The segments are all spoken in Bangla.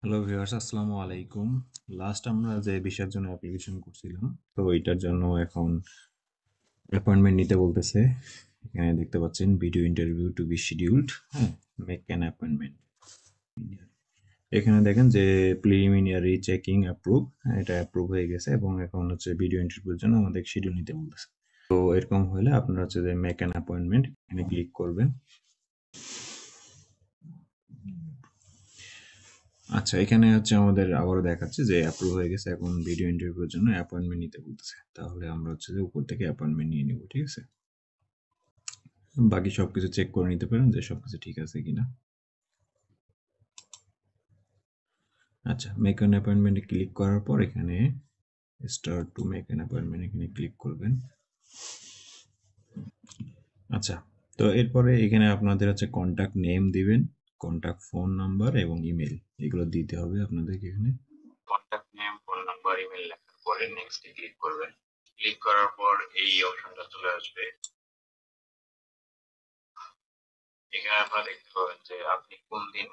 হ্যালো ভিউয়ার্স, আসসালামু আলাইকুম। লাস্ট আমরা যে বিষয়ের জন্য অ্যাপ্লিকেশন করছিলাম, তো এটার জন্য এখন অ্যাপয়েন্টমেন্ট নিতে বলতেছে। এখানে দেখতে পাচ্ছেন video interview to be scheduled. হ্যাঁ, মেক অ্যান অ্যাপয়েন্টমেন্ট। এখানে দেখেন যে প্রিলিমিনারি চেকিং অ্যাপ্রুভ, এটা অ্যাপ্রুভ হয়ে গেছে এবং এখন হচ্ছে ভিডিও ইন্টারভিউর জন্য আমাদের শিডিউল নিতে বলতেছে। তো এরকম হলে আপনারা হচ্ছে যে মেক অ্যান অ্যাপয়েন্টমেন্ট এখানে ক্লিক করবেন। আচ্ছা, এখানে হচ্ছে আমাদের আবারও দেখাচ্ছে যে অ্যাপ্রুভ হয়ে গেছে, এখন ভিডিও ইন্টারভিউর জন্য অ্যাপয়েন্টমেন্ট নিতে বলতেছে। তাহলে আমরা হচ্ছে যে উপর থেকে অ্যাপয়েন্টমেন্ট নিয়ে নিব, ঠিক আছে। বাকি সবকিছু চেক করে নিতে পারেন যে সবকিছু ঠিক আছে কিনা। আচ্ছা, মেক অ্যান অ্যাপয়েন্টমেন্টে ক্লিক করার পর এখানে start to make an appointment এখানে ক্লিক করবেন। আচ্ছা, তো এরপরে এখানে আপনাদের হচ্ছে কন্ট্যাক্ট নেম দিবেন, কন্ট্যাক্ট ফোন নাম্বার এবং ইমেল, এগুলো দিতে হবে আপনাদেরকে। এখানে contact name, phone number, email লেখার পরে নেক্সট এ ক্লিক করবেন। ক্লিক করার পর এই অপশনটা চলে আসবে। এখানে আপনারা দেখতে পাবেন যে আপনি কোন দিন।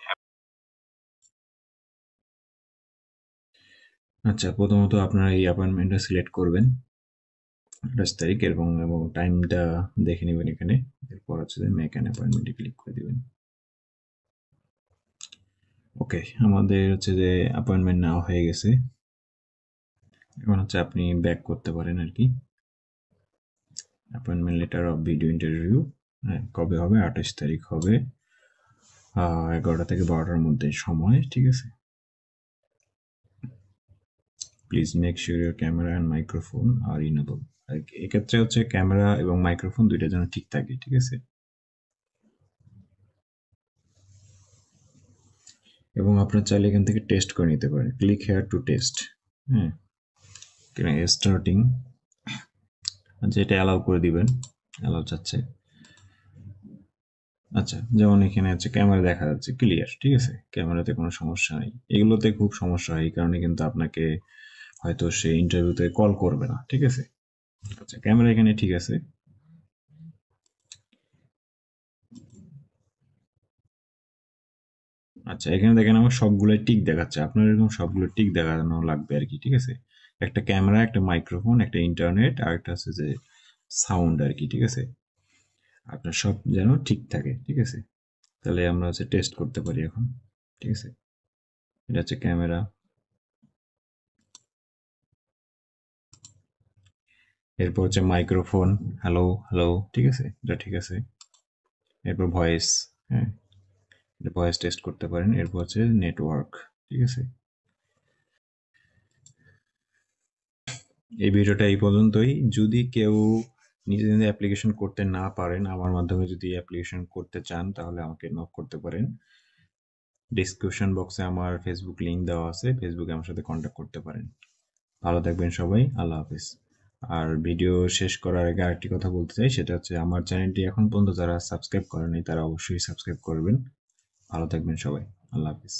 আচ্ছা, প্রথমত আপনারা এই অ্যাপয়েন্টমেন্টটা সিলেক্ট করবেন 28 তারিখ এবং টাইমটা দেখে নেবেন এখানে। এরপর হচ্ছে মেক অ্যান অ্যাপয়েন্টমেন্টে ক্লিক করে দিবেন। ওকে, আমাদের হচ্ছে যে অ্যাপয়েন্টমেন্ট নেওয়া হয়ে গেছে। এখন হচ্ছে আপনি ব্যাক করতে পারেন আর কি। Appointment letter of video interview, হ্যাঁ, কবে হবে? 28 তারিখ হবে, 11টা থেকে 12টার মধ্যে সময়, ঠিক আছে। Please make sure your camera and microphone আর ইনেবল। এক্ষেত্রে হচ্ছে ক্যামেরা এবং মাইক্রোফোন দুইটা যেন ঠিক থাকে, ঠিক আছে। এবং আপনার চাইলে এখান থেকে টেস্ট করে নিতে পারেন, ক্লিক হেয়ার টু টেস্ট। হ্যাঁ, স্টার্টিং, যেটা অ্যালাউ করে দিবেন, অ্যালাউ চাচ্ছে। আচ্ছা, যেমন এখানে হচ্ছে ক্যামেরা দেখা যাচ্ছে ক্লিয়ার, ঠিক আছে, ক্যামেরাতে কোনো সমস্যা নেই। এগুলোতে খুব সমস্যা হয়, এই কারণে কিন্তু আপনাকে হয়তো সে ইন্টারভিউতে কল করবে না, ঠিক আছে। আচ্ছা, ক্যামেরা এখানে ঠিক আছে। আচ্ছা, এখানে দেখেন আমার সবগুলোই টিক দেখাচ্ছে, আপনার এরকম সবগুলো টিক দেখানো লাগবে আর কি, ঠিক আছে। একটা ক্যামেরা, একটা মাইক্রোফোন, একটা ইন্টারনেট, আর একটা হচ্ছে যে সাউন্ড আর কি, ঠিক আছে। আপনার সব যেন ঠিক থাকে, ঠিক আছে। তাহলে আমরা হচ্ছে টেস্ট করতে পারি এখন, ঠিক আছে। এটা হচ্ছে ক্যামেরা, এরপর হচ্ছে মাইক্রোফোন, হ্যালো হ্যালো, ঠিক আছে, এটা ঠিক আছে। এরপর ভয়েস, হ্যাঁ, এটা ভয়েস টেস্ট করতে পারেন। এরপর হচ্ছে নেটওয়ার্ক, ঠিক আছে। এই ভিডিওটা এই পর্যন্তই। যদি কেউ নিজে নিজে অ্যাপ্লিকেশন করতে না পারেন, আমার মাধ্যমে যদি অ্যাপ্লিকেশন করতে চান, তাহলে আমাকে নক করতে পারেন। ডিসক্রিপশন বক্সে আমার ফেসবুক লিংক দেওয়া আছে, ফেসবুকে আমার সাথে কন্ট্যাক্ট করতে পারেন। ভালো থাকবেন সবাই, আল্লাহ হাফিজ। আর ভিডিও শেষ করার আগে আরেকটি কথা বলতে চাই, সেটা হচ্ছে আমার চ্যানেলটি এখন পর্যন্ত যারা সাবস্ক্রাইব করেনি তারা অবশ্যই সাবস্ক্রাইব করবেন। ভালো থাকবেন সবাই, আল্লাহ হাফিজ।